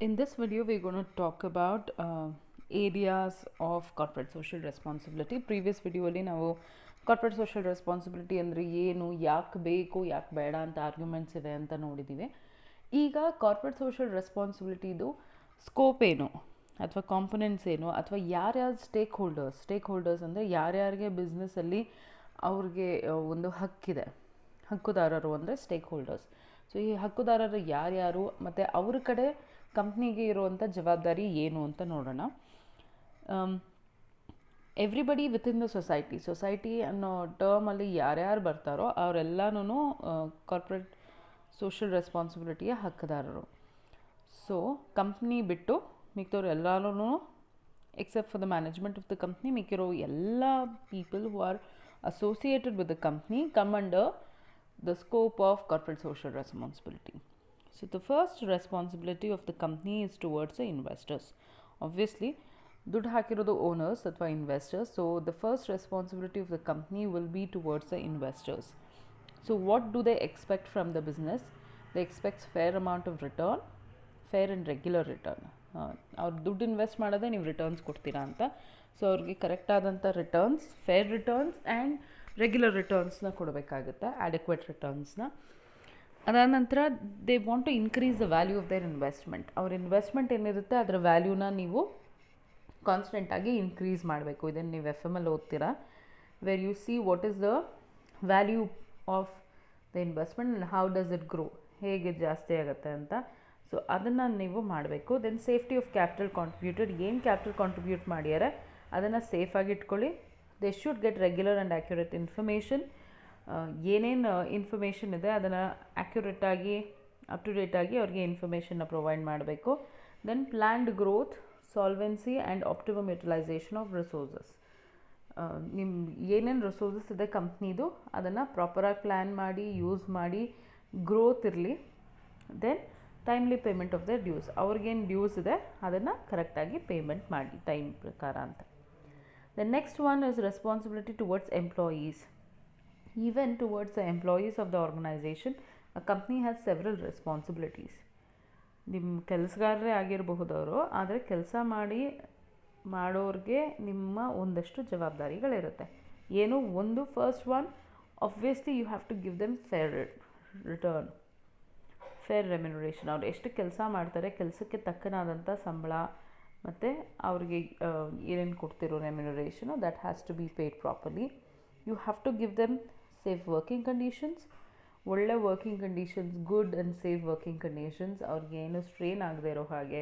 In this video, we're going to talk about areas of corporate social responsibility. Previous video ಅಲ್ಲಿ ನಾವು corporate social responsibility ಅಂದರೆ ಏನು, ಯಾಕೆ ಬೇಕು, ಯಾಕೆ ಬೇಡ ಅಂತ ಆರ್ಗ್ಯುಮೆಂಟ್ಸ್ ಇದೆ ಅಂತ ನೋಡಿದ್ದೀವಿ. ಈಗ ಕಾರ್ಪೊರೇಟ್ ಸೋಷಿಯಲ್ ರೆಸ್ಪಾನ್ಸಿಬಿಲಿಟಿದು ಸ್ಕೋಪ್ ಏನು ಅಥವಾ ಕಾಂಪೊನೆಂಟ್ಸ್ ಏನು ಅಥವಾ ಯಾರ್ಯಾರು ಸ್ಟೇಕ್ ಹೋಲ್ಡರ್ಸ್ ಅಂದರೆ ಯಾರ್ಯಾರಿಗೆ ಬಿಸ್ನೆಸ್ಸಲ್ಲಿ ಅವ್ರಿಗೆ ಒಂದು ಹಕ್ಕಿದೆ, ಹಕ್ಕುದಾರರು ಅಂದರೆ ಸ್ಟೇಕ್ ಹೋಲ್ಡರ್ಸ್. ಸೊ ಈ ಹಕ್ಕುದಾರರು ಯಾರ್ಯಾರು ಮತ್ತು ಅವ್ರ ಕಡೆ ಕಂಪ್ನಿಗೆ ಇರುವಂಥ ಜವಾಬ್ದಾರಿ ಏನು ಅಂತ ನೋಡೋಣ. ಎವ್ರಿಬಡಿ ವಿತಿನ್ ದ ಸೊಸೈಟಿ ಅನ್ನೋ ಟರ್ಮಲ್ಲಿ ಯಾರ್ಯಾರು ಬರ್ತಾರೋ ಅವರೆಲ್ಲನೂ ಕಾರ್ಪೊರೇಟ್ ಸೋಷಿಯಲ್ ರೆಸ್ಪಾನ್ಸಿಬಿಲಿಟಿಯ ಹಕ್ಕುದಾರರು. ಸೊ ಕಂಪ್ನಿ ಬಿಟ್ಟು ಮಿಕ್ಕಿದವ್ರು ಎಲ್ಲರೂ except for the management of the company, ಮಿಕ್ಕಿರೋ ಎಲ್ಲ people who are associated with the company come under the scope of corporate social responsibility. So the first responsibility of the company is towards the investors. Obviously, ದುಡ್ಡು ಹಾಕಿರೋದು owners ಅಥವಾ investors. So the first responsibility of the company will be towards the investors. So what do they expect from the business? They expects fair amount of return, fair and regular return. ಅವ್ರು ದುಡ್ಡು invest ಮಾಡೋದೇ ನೀವು returns ಕೊಡ್ತೀರಾ ಅಂತ. So ಅವ್ರಿಗೆ ಕರೆಕ್ಟಾದಂಥ returns, fair returns and regular ರಿಟರ್ನ್ಸ್ನ ಕೊಡಬೇಕಾಗುತ್ತೆ, ಆ್ಯಡೆಕ್ವೇಟ್ ರಿಟರ್ನ್ಸ್ನ. ಅದಾದ ನಂತರ they want to increase the value of their investment. ಅವ್ರ ಇನ್ವೆಸ್ಟ್ಮೆಂಟ್ ಏನಿರುತ್ತೆ ಅದರ ವ್ಯಾಲ್ಯೂನ ನೀವು ಕಾನ್ಸ್ಟೆಂಟಾಗಿ ಇನ್ಕ್ರೀಸ್ ಮಾಡಬೇಕು. ಇದನ್ನು ನೀವು FML ಓದ್ತೀರಾ, where you see what is the value of the investment and how does it grow, ಹೇಗೆ ಜಾಸ್ತಿ ಆಗುತ್ತೆ ಅಂತ. ಸೊ ಅದನ್ನು ನೀವು ಮಾಡಬೇಕು. Then safety of capital contributed, ಏನು ಕ್ಯಾಪಿಟಲ್ ಕಾಂಟ್ರಿಬ್ಯೂಟ್ ಮಾಡ್ಯಾರೆ ಅದನ್ನು ಸೇಫಾಗಿ ಇಟ್ಕೊಳ್ಳಿ. They should get regular and accurate information. ಏನೇನು ಇನ್ಫಾರ್ಮೇಷನ್ ಇದೆ ಅದನ್ನು ಆ್ಯಕ್ಯುರೇಟಾಗಿ, ಅಪ್ ಟು ಡೇಟಾಗಿ ಅವ್ರಿಗೆ ಇನ್ಫಾರ್ಮೇಷನ್ನ ಪ್ರೊವೈಡ್ ಮಾಡಬೇಕು. Then planned growth, solvency and optimum utilisation of resources. ನಿಮ್ಮ ಏನೇನು ರಿಸೋರ್ಸಸ್ ಇದೆ ಕಂಪ್ನಿದು ಅದನ್ನು ಪ್ರಾಪರಾಗಿ ಪ್ಲ್ಯಾನ್ ಮಾಡಿ, ಯೂಸ್ ಮಾಡಿ, ಗ್ರೋತ್ ಇರಲಿ. Then timely payment of the dues, ಅವ್ರಿಗೇನು ಡ್ಯೂಸ್ ಇದೆ ಅದನ್ನು ಕರೆಕ್ಟಾಗಿ ಪೇಮೆಂಟ್ ಮಾಡಿ ಟೈಮ್ ಪ್ರಕಾರ ಅಂತ. The next one is responsibility towards employees. Even towards the employees of the organization, a company has several responsibilities. ನಿಮ್ಮ ಕೆಲಸಗಾರರೇ ಆಗಿರಬಹುದವರು, ಆದರೆ ಕೆಲಸ ಮಾಡೋರಿಗೆ ನಿಮ್ಮ ಒಂದಷ್ಟು ಜವಾಬ್ದಾರಿಗಳಿರುತ್ತೆ. ಏನು ಒಂದು first one, obviously you have to give them fair return, fair remuneration. ಅವ್ರು ಎಷ್ಟು ಕೆಲಸ ಮಾಡ್ತಾರೆ ಕೆಲಸಕ್ಕೆ ತಕ್ಕನಾದಂಥ ಸಂಬಳ ಮತ್ತು ಅವ್ರಿಗೆ ಏನೇನು ಕೊಡ್ತಿರೋ remuneration, that has to be paid properly. You have to give them safe working conditions, ಒಳ್ಳೆ working conditions, good and safe working conditions. ಅವ್ರಿಗೇನು ಸ್ಟ್ರೇನ್ ಆಗದೆ ಇರೋ ಹಾಗೆ,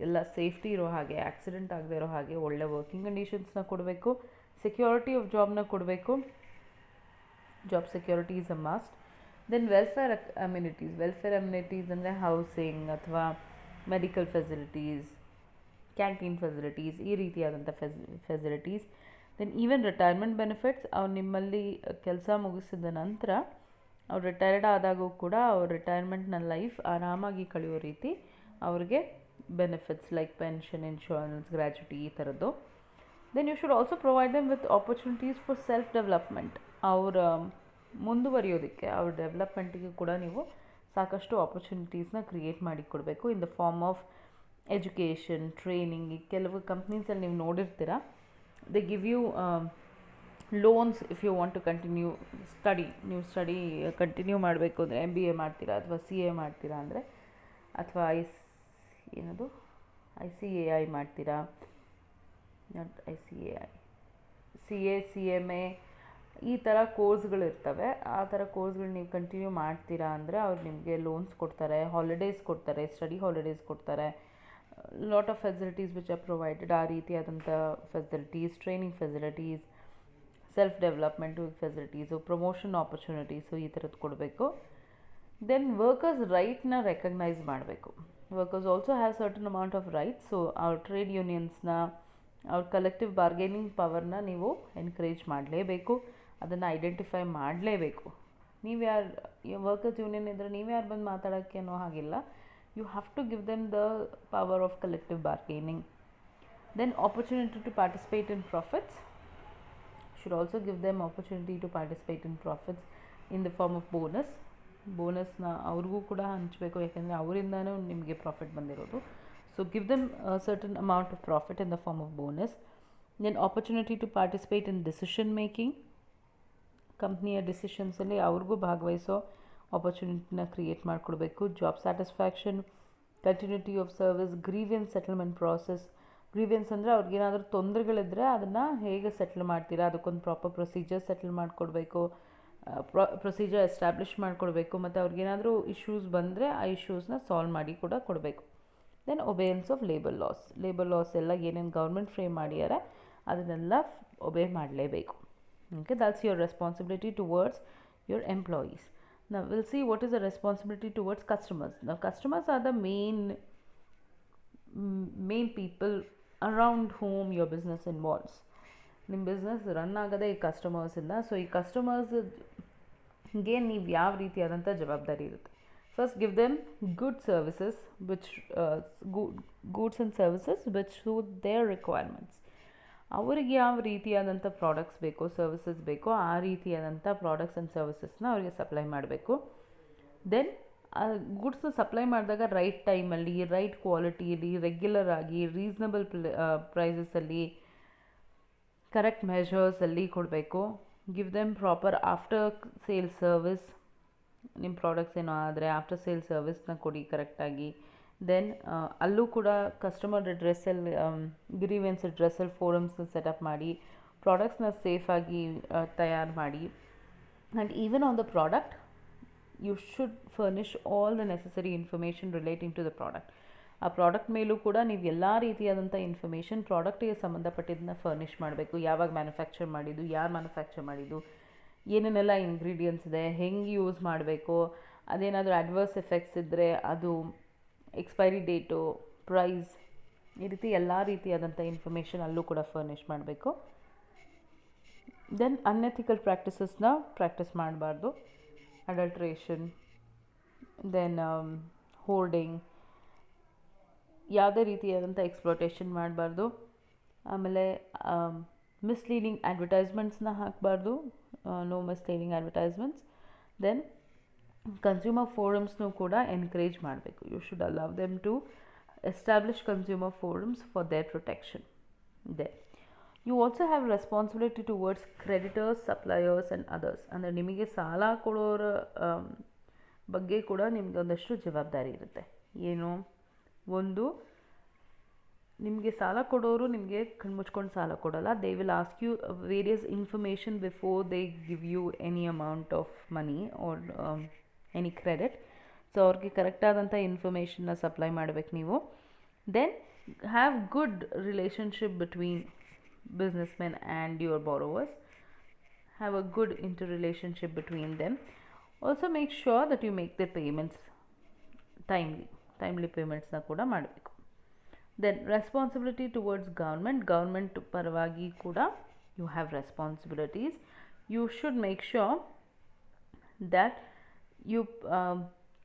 ಎಲ್ಲ ಸೇಫ್ಟಿ ಇರೋ ಹಾಗೆ, ಆಕ್ಸಿಡೆಂಟ್ ಆಗದೆ ಇರೋ ಹಾಗೆ ಒಳ್ಳೆ ವರ್ಕಿಂಗ್ ಕಂಡೀಷನ್ಸ್ನ ಕೊಡಬೇಕು. ಸೆಕ್ಯೂರಿಟಿ ಆಫ್ ಜಾಬ್ನ ಕೊಡಬೇಕು, job security is a must. Then welfare amenities ಅಂದರೆ ಹೌಸಿಂಗ್ ಅಥವಾ ಮೆಡಿಕಲ್ ಫೆಸಿಲಿಟೀಸ್, ಕ್ಯಾಂಟೀನ್ ಫೆಸಿಲಿಟೀಸ್, ಈ ರೀತಿಯಾದಂಥ facilities. Then even retirement benefits. ಅವ್ರು ನಿಮ್ಮಲ್ಲಿ ಕೆಲಸ ಮುಗಿಸಿದ ನಂತರ ಅವ್ರು ರಿಟೈರ್ಡ್ ಆದಾಗೂ ಕೂಡ ಅವ್ರ ರಿಟೈರ್ಮೆಂಟ್ನ ಲೈಫ್ ಆರಾಮಾಗಿ ಕಳೆಯೋ ರೀತಿ ಅವ್ರಿಗೆ benefits like pension, insurance, gratuity, ಈ ಥರದ್ದು. Then you should also provide them with opportunities for self development. ಅವರ ಮುಂದುವರಿಯೋದಕ್ಕೆ, ಅವ್ರ ಡೆವಲಪ್ಮೆಂಟಿಗೆ ಕೂಡ ನೀವು ಸಾಕಷ್ಟು ಆಪರ್ಚುನಿಟೀಸ್ನ ಕ್ರಿಯೇಟ್ ಮಾಡಿ ಕೊಡಬೇಕು in the form of education, training. ಈ ಕೆಲವು ಕಂಪ್ನೀಸಲ್ಲಿ ನೀವು ನೋಡಿರ್ತೀರ, they give you loans if you want to continue study. ನೀವು ಸ್ಟಡಿ ಕಂಟಿನ್ಯೂ ಮಾಡಬೇಕು ಅಂದರೆ MBA ಮಾಡ್ತೀರಾ ಅಥವಾ CA ಮಾಡ್ತೀರಾ ಅಂದರೆ, ಅಥವಾ ICAI ಮಾಡ್ತೀರಾ, ನಾಟ್ ICAI, CA, CMA, ಈ ಥರ ಕೋರ್ಸ್ಗಳಿರ್ತವೆ. ಆ ಥರ ಕೋರ್ಸ್ಗಳು ನೀವು ಕಂಟಿನ್ಯೂ ಮಾಡ್ತೀರಾ ಅಂದರೆ ಅವ್ರು ನಿಮಗೆ ಲೋನ್ಸ್ ಕೊಡ್ತಾರೆ, ಹಾಲಿಡೇಸ್ ಕೊಡ್ತಾರೆ, ಸ್ಟಡಿ ಹಾಲಿಡೇಸ್ ಕೊಡ್ತಾರೆ, lot of facilities which are provided. ಆ ರೀತಿಯಾದಂಥ facilities, training facilities, self development facilities, promotion opportunities, ಈ ಥರದ್ದು ಕೊಡಬೇಕು. ದೆನ್ ವರ್ಕರ್ಸ್ ರೈಟ್ನ ರೆಕಗ್ನೈಸ್ ಮಾಡಬೇಕು. Workers also have certain amount of rights. So ಅವ್ರ ಟ್ರೇಡ್ ಯೂನಿಯನ್ಸ್ನ, ಅವ್ರ ಕಲೆಕ್ಟಿವ್ ಬಾರ್ಗೇನಿಂಗ್ ಪವರ್ನ ನೀವು ಎನ್ಕರೇಜ್ ಮಾಡಲೇಬೇಕು, ಅದನ್ನು ಐಡೆಂಟಿಫೈ ಮಾಡಲೇಬೇಕು. ನೀವು ಯಾರು ವರ್ಕರ್ಸ್ ಯೂನಿಯನ್ ಇದ್ದರೆ ನೀವು ಯಾರು ಬಂದು ಮಾತಾಡೋಕ್ಕೆ ಅನ್ನೋ ಹಾಗಿಲ್ಲ. You have to give them the power of collective bargaining. Then opportunity to participate in profits. Should also give them opportunity to participate in profits in the form of ಬೋನಸ್ನ ಅವ್ರಿಗೂ ಕೂಡ ಹಂಚಬೇಕು, ಯಾಕೆಂದರೆ ಅವರಿಂದನೂ ನಿಮಗೆ ಪ್ರಾಫಿಟ್ ಬಂದಿರೋದು. So give them a certain amount of profit in the form of bonus. Then opportunity to participate in decision making. ಕಂಪ್ನಿಯ ಡಿಸಿಷನ್ಸಲ್ಲಿ ಅವ್ರಿಗೂ ಭಾಗವಹಿಸೋ ಆಪರ್ಚುನಿಟಿನ create ಮಾಡಿಕೊಡ್ಬೇಕು. Job satisfaction, continuity of service, grievance settlement process. Grievance ಅಂದರೆ ಅವ್ರಿಗೇನಾದರೂ ತೊಂದರೆಗಳಿದ್ದರೆ ಅದನ್ನು ಹೇಗೆ settle ಮಾಡ್ತೀರಾ, ಅದಕ್ಕೊಂದು proper procedure settle ಮಾಡಿಕೊಡ್ಬೇಕು, procedure establish ಮಾಡಿಕೊಡ್ಬೇಕು. ಮತ್ತು ಅವ್ರಿಗೇನಾದರೂ ಇಶ್ಯೂಸ್ ಬಂದರೆ ಆ ಇಶ್ಯೂಸ್ನ ಸಾಲ್ವ್ ಮಾಡಿ ಕೂಡ ಕೊಡಬೇಕು. ದೆನ್ ಒಬೇಯನ್ಸ್ ಆಫ್ ಲೇಬರ್ ಲಾಸ್ ಎಲ್ಲ ಏನೇನು ಗೌರ್ಮೆಂಟ್ ಫ್ರೇಮ್ ಮಾಡ್ಯಾರೆ ಅದನ್ನೆಲ್ಲ ಒಬೇ ಮಾಡಲೇಬೇಕು. Okay, that's your responsibility towards your employees. Now we'll see what is the responsibility towards customers. Now customers are the main people around whom your business involves. ನಿಮ್ಮ business run ಆಗೋದೇ ಈ ಕಸ್ಟಮರ್ಸಿಂದ. So ಈ ಕಸ್ಟಮರ್ಸ್ಗೆ ನೀವು ಯಾವ ರೀತಿಯಾದಂಥ ಜವಾಬ್ದಾರಿ ಇರುತ್ತೆ. First give them good services goods and services which suit their requirements. ಅವ್ರಿಗೆ ಯಾವ ರೀತಿಯಾದಂಥ ಪ್ರಾಡಕ್ಟ್ಸ್ ಬೇಕೋ, ಸರ್ವಿಸಸ್ ಬೇಕೋ, ಆ ರೀತಿಯಾದಂಥ ಪ್ರಾಡಕ್ಟ್ಸ್ ಆ್ಯಂಡ್ ಸರ್ವಿಸಸ್ನ ಅವ್ರಿಗೆ ಸಪ್ಲೈ ಮಾಡಬೇಕು. ದೆನ್ ಆ ಗುಡ್ಸ್ನ ಸಪ್ಲೈ ಮಾಡಿದಾಗ ರೈಟ್ ಟೈಮಲ್ಲಿ, ರೈಟ್ ಕ್ವಾಲಿಟಿಯಲ್ಲಿ, ರೆಗ್ಯುಲರ್ ಆಗಿ, ರೀಸ್ನಬಲ್ ಪ್ರೈಸಸಲ್ಲಿ, ಕರೆಕ್ಟ್ ಮೆಷರ್ಸಲ್ಲಿ ಕೊಡಬೇಕು. Give them proper after sale service. ನಿಮ್ಮ ಪ್ರಾಡಕ್ಟ್ಸ್ ಏನೋ ಆದರೆ ಆಫ್ಟರ್ ಸೇಲ್ ಸರ್ವಿಸ್ನ ಕೊಡಿ ಕರೆಕ್ಟಾಗಿ. ದೆನ್ ಅಲ್ಲೂ ಕೂಡ ಕಸ್ಟಮರ್ ರಿಡ್ರೆಸಲ್, ಗ್ರೀವೆನ್ಸ್ ರಿಡ್ರೆಸಲ್ ಫೋರಮ್ಸ್ನ ಸೆಟಪ್ ಮಾಡಿ, ಪ್ರಾಡಕ್ಟ್ಸ್ನ ಸೇಫಾಗಿ ತಯಾರು ಮಾಡಿ. And even on the product you should furnish all the necessary information relating to the product. ಆ ಪ್ರಾಡಕ್ಟ್ ಮೇಲೂ ಕೂಡ ನೀವು ಎಲ್ಲ ರೀತಿಯಾದಂಥ ಇನ್ಫಾರ್ಮೇಷನ್ ಪ್ರಾಡಕ್ಟಿಗೆ ಸಂಬಂಧಪಟ್ಟಿದ್ದನ್ನ ಫರ್ನಿಷ್ ಮಾಡಬೇಕು. ಯಾವಾಗ ಮ್ಯಾನುಫ್ಯಾಕ್ಚರ್ ಮಾಡಿದ್ದು, ಯಾರು ಮ್ಯಾನುಫ್ಯಾಕ್ಚರ್ ಮಾಡಿದ್ದು, ಏನೇನೆಲ್ಲ ಇಂಗ್ರೀಡಿಯೆಂಟ್ಸ್ ಇದೆ, ಹೆಂಗೆ ಯೂಸ್ ಮಾಡಬೇಕು, ಅದೇನಾದರೂ ಅಡ್ವರ್ಸ್ ಎಫೆಕ್ಟ್ಸ್ ಇದ್ದರೆ ಅದು, ಎಕ್ಸ್ಪೈರಿ ಡೇಟು, ಪ್ರೈಸ್, ಈ ರೀತಿ ಎಲ್ಲ ರೀತಿಯಾದಂಥ ಇನ್ಫಾರ್ಮೇಷನ್ ಅಲ್ಲೂ ಕೂಡ ಫರ್ನಿಷ್ ಮಾಡಬೇಕು. ದೆನ್ ಅನ್ಎಥಿಕಲ್ ಪ್ರಾಕ್ಟೀಸಸ್ನ ಪ್ರಾಕ್ಟೀಸ್ ಮಾಡಬಾರ್ದು. ಅಡಲ್ಟ್ರೇಷನ್, ದೆನ್ ಹೋರ್ಡಿಂಗ್, ಯಾವುದೇ ರೀತಿಯಾದಂಥ ಎಕ್ಸ್ಪ್ಲೋಟೇಷನ್ ಮಾಡಬಾರ್ದು. ಆಮೇಲೆ ಮಿಸ್ಲೀಡಿಂಗ್ ಅಡ್ವರ್ಟೈಸ್ಮೆಂಟ್ಸ್ನ ಹಾಕಬಾರ್ದು. No misleading advertisements. Then consumer ಫೋರಮ್ಸ್ನೂ ಕೂಡ ಎನ್ಕರೇಜ್ ಮಾಡಬೇಕು. You should allow them to establish consumer forums for their protection. Then you also have responsibility towards creditors, suppliers and others. ಅಂದರೆ ನಿಮಗೆ ಸಾಲ ಕೊಡೋರ ಬಗ್ಗೆ ಕೂಡ ನಿಮಗೆ ಒಂದಷ್ಟು ಜವಾಬ್ದಾರಿ ಇರುತ್ತೆ. ಏನು, ಒಂದು, ನಿಮಗೆ ಸಾಲ ಕೊಡೋರು ನಿಮಗೆ ಕಣ್ಮುಚ್ಕೊಂಡು ಸಾಲ ಕೊಡೋಲ್ಲ. They will ask you various information before they give you any amount of money or any credit. So ಅವ್ರಿಗೆ ಕರೆಕ್ಟಾದಂಥ ಇನ್ಫಾರ್ಮೇಷನ್ನ ಸಪ್ಲೈ ಮಾಡಬೇಕು ನೀವು. Then have good relationship between businessmen and your borrowers. Have a good inter relationship between them. Also make sure that you make the payments timely ಪೇಮೆಂಟ್ಸ್ನ ಕೂಡ ಮಾಡಬೇಕು. Then responsibility towards government ಪರವಾಗಿ ಕೂಡ you have responsibilities. You should make sure that you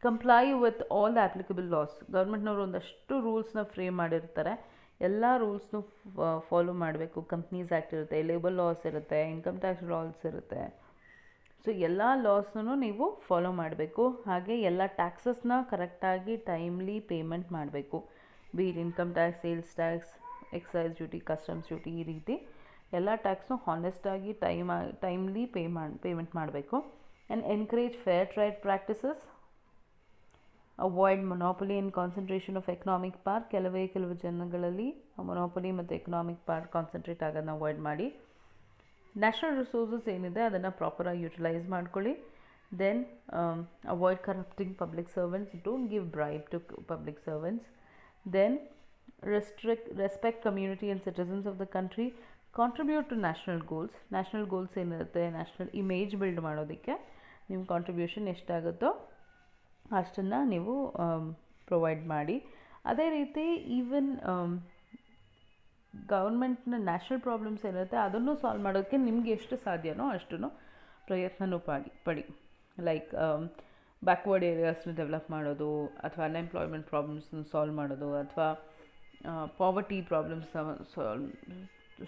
comply with all the applicable laws. ಗೌರ್ಮೆಂಟ್ನವರು ಒಂದಷ್ಟು ರೂಲ್ಸ್ನ frame ಮಾಡಿರ್ತಾರೆ, ಎಲ್ಲ ರೂಲ್ಸ್ನು ಫಾಲೋ ಮಾಡಬೇಕು. ಕಂಪ್ನೀಸ್ ಆ್ಯಕ್ಟ್ ಇರುತ್ತೆ, ಲೇಬರ್ ಲಾಸ್ ಇರುತ್ತೆ, ಇನ್ಕಮ್ ಟ್ಯಾಕ್ಸ್ ಲಾಸ್ ಇರುತ್ತೆ. ಸೊ ಎಲ್ಲ ಲಾಸ್ನೂ ನೀವು ಫಾಲೋ ಮಾಡಬೇಕು. ಹಾಗೆ ಎಲ್ಲ ಟ್ಯಾಕ್ಸಸ್ನ ಕರೆಕ್ಟಾಗಿ ಟೈಮ್ಲಿ ಪೇಮೆಂಟ್ ಮಾಡಬೇಕು. Be it income tax, sales tax, excise duty, customs duty, ಈ ರೀತಿ ಎಲ್ಲ ಟ್ಯಾಕ್ಸ್ನು ಹಾನೆಸ್ಟಾಗಿ ಟೈಮ್ಲಿ ಪೇಮೆಂಟ್ ಮಾಡಬೇಕು. And encourage fair trade practices. Avoid monopoly and concentration of economic part. ಕೆಲವು ಜನಗಳಲ್ಲಿ ಮೊನೋಪಲಿ ಮತ್ತು ಎಕನಾಮಿಕ್ ಪಾರ್ಟ್ ಕಾನ್ಸಂಟ್ರೇಟ್ ಆಗೋದನ್ನ ಅವಾಯ್ಡ್ ಮಾಡಿ. ನ್ಯಾಷನಲ್ ರಿಸೋರ್ಸಸ್ ಏನಿದೆ ಅದನ್ನು ಪ್ರಾಪರಾಗಿ ಯುಟಿಲೈಸ್ ಮಾಡ್ಕೊಳ್ಳಿ. Then avoid corrupting public servants. Don't give bribe to public servants. Then respect community and citizens of the country. Contribute to national goals ಏನಿರುತ್ತೆ, national image build ಮಾಡೋದಕ್ಕೆ ನಿಮ್ಮ contribution ಎಷ್ಟಾಗುತ್ತೋ ಅಷ್ಟನ್ನು ನೀವು ಪ್ರೊವೈಡ್ ಮಾಡಿ. ಅದೇ ರೀತಿ ಈವನ್ ಗೌರ್ಮೆಂಟ್ನ ನ್ಯಾಷನಲ್ ಪ್ರಾಬ್ಲಮ್ಸ್ ಏನಿರುತ್ತೆ ಅದನ್ನು ಸಾಲ್ವ್ ಮಾಡೋಕ್ಕೆ ನಿಮಗೆ ಎಷ್ಟು ಸಾಧ್ಯನೋ ಅಷ್ಟು ಪ್ರಯತ್ನನೂ ಪಡಿ. ಲೈಕ್ ಬ್ಯಾಕ್ವರ್ಡ್ ಏರಿಯಾಸ್ನ ಡೆವಲಪ್ ಮಾಡೋದು, ಅಥವಾ ಅನ್ಎಂಪ್ಲಾಯ್ಮೆಂಟ್ ಪ್ರಾಬ್ಲಮ್ಸ್ನ ಸಾಲ್ವ್ ಮಾಡೋದು, ಅಥವಾ ಪಾವರ್ಟಿ ಪ್ರಾಬ್ಲಮ್ಸ್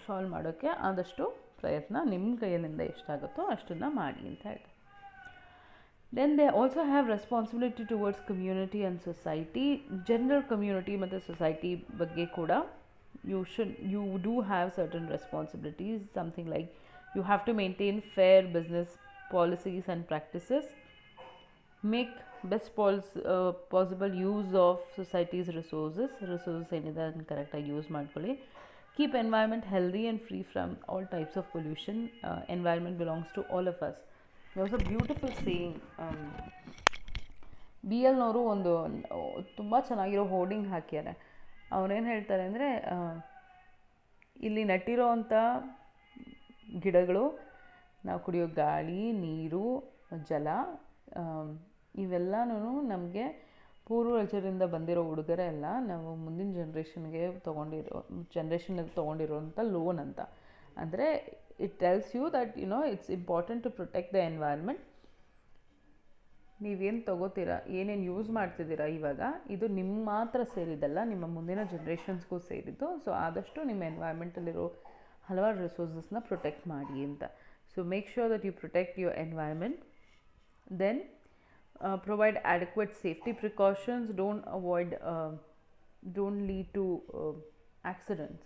ಸಾಲ್ವ್ ಮಾಡೋಕ್ಕೆ ಆದಷ್ಟು ಪ್ರಯತ್ನ ನಿಮ್ಮ ಕೈಯಿಂದ ಎಷ್ಟಾಗುತ್ತೋ ಅಷ್ಟನ್ನು ಮಾಡಿ ಅಂತ ಹೇಳ್ತಾರೆ. Then they also have responsibility towards community and society. General community ಮತ್ತು ಸೊಸೈಟಿ ಬಗ್ಗೆ ಕೂಡ you do have certain responsibilities, something like you have to maintain fair business policies and practices, make best possible use of society's resources ಏನಿದೆ ಅದನ್ನು ಕರೆಕ್ಟಾಗಿ use ಮಾಡ್ಕೊಳ್ಳಿ. Keep environment healthy and free from all types of pollution. Environment belongs to all of us. Was a beautiful saying. ಬಿ ಎಲ್ನವರು ಒಂದು ತುಂಬ ಚೆನ್ನಾಗಿರೋ hoarding ಹಾಕ್ಯಾರೆ. ಅವನೇನು ಹೇಳ್ತಾರೆ ಅಂದರೆ, ಇಲ್ಲಿ ನಟ್ಟಿರೋ ಅಂಥ ಗಿಡಗಳು, ನಾವು ಕುಡಿಯೋ ಗಾಳಿ, ನೀರು, ಜಲ, ಇವೆಲ್ಲನೂ ನಮಗೆ ಪೂರ್ವಜರಿಂದ ಬಂದಿರೋ ಉಡುಗೊರೆ ಅಲ್ಲ, ನಾವು ಮುಂದಿನ ಜನ್ರೇಷನ್ನಲ್ಲಿ ತೊಗೊಂಡಿರೋಂಥ ಲೋನ್ ಅಂತ. ಅಂದರೆ it tells you that it's important to protect the environment. ನೀವೇನು ತೊಗೋತೀರಾ, ಏನೇನು ಯೂಸ್ ಮಾಡ್ತಿದ್ದೀರಾ ಇವಾಗ, ಇದು ನಿಮ್ಮ ಮಾತ್ರ ಸೇರಿದ್ದಲ್ಲ, ನಿಮ್ಮ ಮುಂದಿನ ಜನ್ರೇಷನ್ಸ್ಗೂ ಸೇರಿದ್ದು. ಸೊ ಆದಷ್ಟು ನಿಮ್ಮ ಎನ್ವೈರ್ಮೆಂಟಲ್ಲಿರೋ ಹಲವಾರು ರಿಸೋರ್ಸಸ್ನ ಪ್ರೊಟೆಕ್ಟ್ ಮಾಡಿ ಅಂತ. So make sure that you protect your environment. Then provide adequate safety precautions. Don't lead to accidents.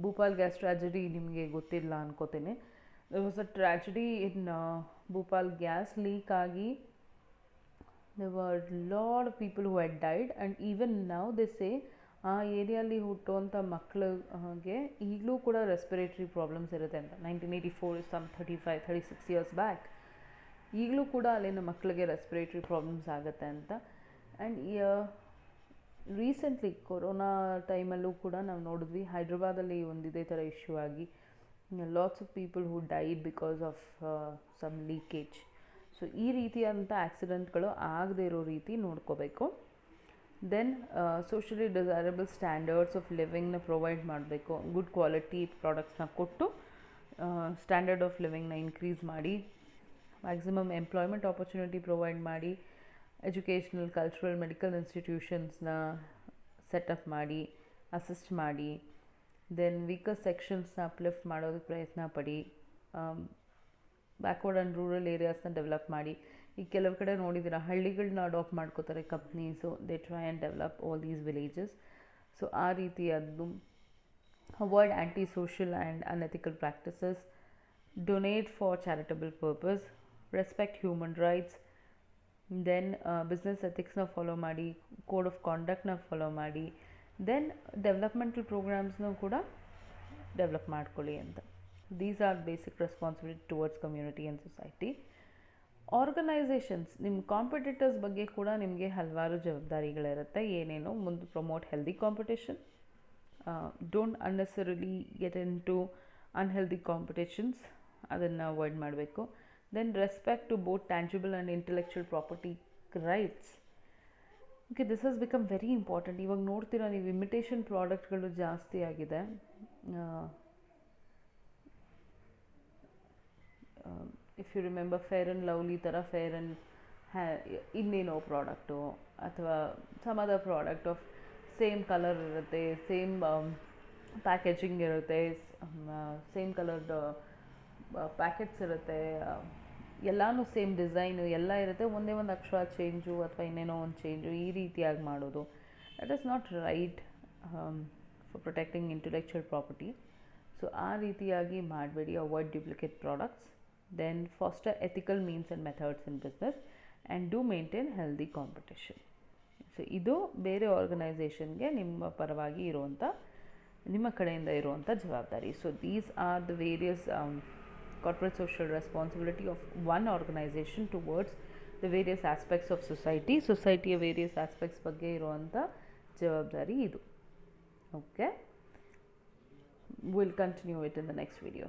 Bhopal gas tragedy ನಿಮಗೆ ಗೊತ್ತಿಲ್ಲ ಅನ್ಕೋತೇನೆ. There was a tragedy in Bhopal gas leak ಆಗಿ there were a lot of people who had died, and even now they say ಆ ಏರಿಯಲ್ಲಿ ಹುಟ್ಟುವಂಥ ಮಕ್ಕಳಿಗೆ ಈಗಲೂ ಕೂಡ respiratory problems ಇರುತ್ತೆ ಅಂತ. 1984 some 36 years back. ಈಗಲೂ ಕೂಡ ಅಲ್ಲಿನ ಮಕ್ಕಳಿಗೆ ರೆಸ್ಪಿರೇಟರಿ ಪ್ರಾಬ್ಲಮ್ಸ್ ಆಗುತ್ತೆ ಅಂತ. ಆ್ಯಂಡ್ ರೀಸೆಂಟ್ಲಿ ಕೊರೋನಾ ಟೈಮಲ್ಲೂ ಕೂಡ ನಾವು ನೋಡಿದ್ವಿ, ಹೈದ್ರಾಬಾದಲ್ಲಿ ಒಂದು ಇದೇ ಥರ ಇಶ್ಯೂ ಆಗಿ lots of people who died because of some leakage. So ಈ ರೀತಿಯಾದಂಥ ಆಕ್ಸಿಡೆಂಟ್ಗಳು ಆಗದೇ ಇರೋ ರೀತಿ ನೋಡ್ಕೋಬೇಕು. Then socially desirable standards of ಲಿವಿಂಗ್ನ ಪ್ರೊವೈಡ್ ಮಾಡಬೇಕು. ಗುಡ್ ಕ್ವಾಲಿಟಿ ಪ್ರಾಡಕ್ಟ್ಸ್ನ ಕೊಟ್ಟು ಸ್ಟ್ಯಾಂಡರ್ಡ್ ಆಫ್ ಲಿವಿಂಗ್ನ ಇನ್ಕ್ರೀಸ್ ಮಾಡಿ, ಮ್ಯಾಕ್ಸಿಮಮ್ ಎಂಪ್ಲಾಯ್ಮೆಂಟ್ ಆಪರ್ಚುನಿಟಿ ಪ್ರೊವೈಡ್ ಮಾಡಿ, ಎಜುಕೇಷ್ನಲ್, ಕಲ್ಚರಲ್, ಮೆಡಿಕಲ್ ಇನ್ಸ್ಟಿಟ್ಯೂಷನ್ಸ್ನ ಸೆಟಪ್ ಮಾಡಿ, ಅಸಿಸ್ಟ್ ಮಾಡಿ. ದೆನ್ ವೀಕರ್ ಸೆಕ್ಷನ್ಸ್ನ ಅಪ್ಲಿಫ್ಟ್ ಮಾಡೋದಕ್ಕೆ ಪ್ರಯತ್ನ ಪಡಿ. ಬ್ಯಾಕ್ವರ್ಡ್ ಆ್ಯಂಡ್ ರೂರಲ್ ಏರಿಯಾಸ್ನ ಡೆವಲಪ್ ಮಾಡಿ. ಈಗ ಕೆಲವು ಕಡೆ ನೋಡಿದ್ದೀರ, ಹಳ್ಳಿಗಳನ್ನ ಅಡಾಪ್ಟ್ ಮಾಡ್ಕೋತಾರೆ companies. They try and develop all these villages. So ಆ ರೀತಿಯದ್ದು. Avoid anti social and unethical practices. Donate for charitable purpose. Respect human rights. Then business ಎಥಿಕ್ಸ್ನ ಫಾಲೋ ಮಾಡಿ, ಕೋಡ್ ಆಫ್ ಕಾಂಡಕ್ಟ್ನ ಫಾಲೋ ಮಾಡಿ. ದೆನ್ ಡೆವಲಪ್ಮೆಂಟಲ್ ಪ್ರೋಗ್ರಾಮ್ಸ್ನೂ ಕೂಡ develop ಮಾಡ್ಕೊಳ್ಳಿ ಅಂತ. These are basic responsibility towards community and society. Organisations, ನಿಮ್ಮ competitors ಬಗ್ಗೆ ಕೂಡ ನಿಮಗೆ ಹಲವಾರು ಜವಾಬ್ದಾರಿಗಳಿರುತ್ತೆ. ಏನೇನು ಮುಂದೆ promote healthy competition. Don't unnecessarily get into unhealthy competitions, ಅದನ್ನು ಅವಾಯ್ಡ್ ಮಾಡಬೇಕು. Then respect to both tangible and intellectual property rights. Okay, this has become very important. ಇವಾಗ ನೋಡ್ತೀರಾ ನೀವು, ಇಮಿಟೇಷನ್ ಪ್ರಾಡಕ್ಟ್ಗಳು ಜಾಸ್ತಿ ಆಗಿದೆ. If you remember Fair and Lovely ಥರ fair and ಇನ್ನೇನೋ ಪ್ರಾಡಕ್ಟು ಅಥವಾ some other product of same colour ಇರುತ್ತೆ, ಸೇಮ್ ಪ್ಯಾಕೇಜಿಂಗ್ ಇರುತ್ತೆ, ಸೇಮ್ ಕಲರ್ಡ್ ಪ್ಯಾಕೆಟ್ಸ್ ಇರುತ್ತೆ, ಎಲ್ಲನೂ ಸೇಮ್ ಡಿಸೈನು ಎಲ್ಲ ಇರುತ್ತೆ, ಒಂದೇ ಒಂದು ಅಕ್ಷರ ಚೇಂಜು ಅಥವಾ ಇನ್ನೇನೋ ಒಂದು ಚೇಂಜು, ಈ ರೀತಿಯಾಗಿ ಮಾಡೋದು that is not right for protecting intellectual property. So ಆ ರೀತಿಯಾಗಿ ಮಾಡಬೇಡಿ. Avoid duplicate products. Then foster ethical means and methods in business and do maintain healthy competition. So ಇದು ಬೇರೆ ಆರ್ಗನೈಸೇಷನ್ಗೆ ನಿಮ್ಮ ಪರವಾಗಿ ಇರುವಂಥ, ನಿಮ್ಮ ಕಡೆಯಿಂದ ಇರುವಂಥ ಜವಾಬ್ದಾರಿ. So these are the various corporate social responsibility of one organization towards the various aspects of society. Societyಯ ವೇರಿಯಸ್ ಆಸ್ಪೆಕ್ಟ್ಸ್ ಬಗ್ಗೆ ಇರುವಂಥ ಜವಾಬ್ದಾರಿ ಇದು. Okay, will continue it in the next video.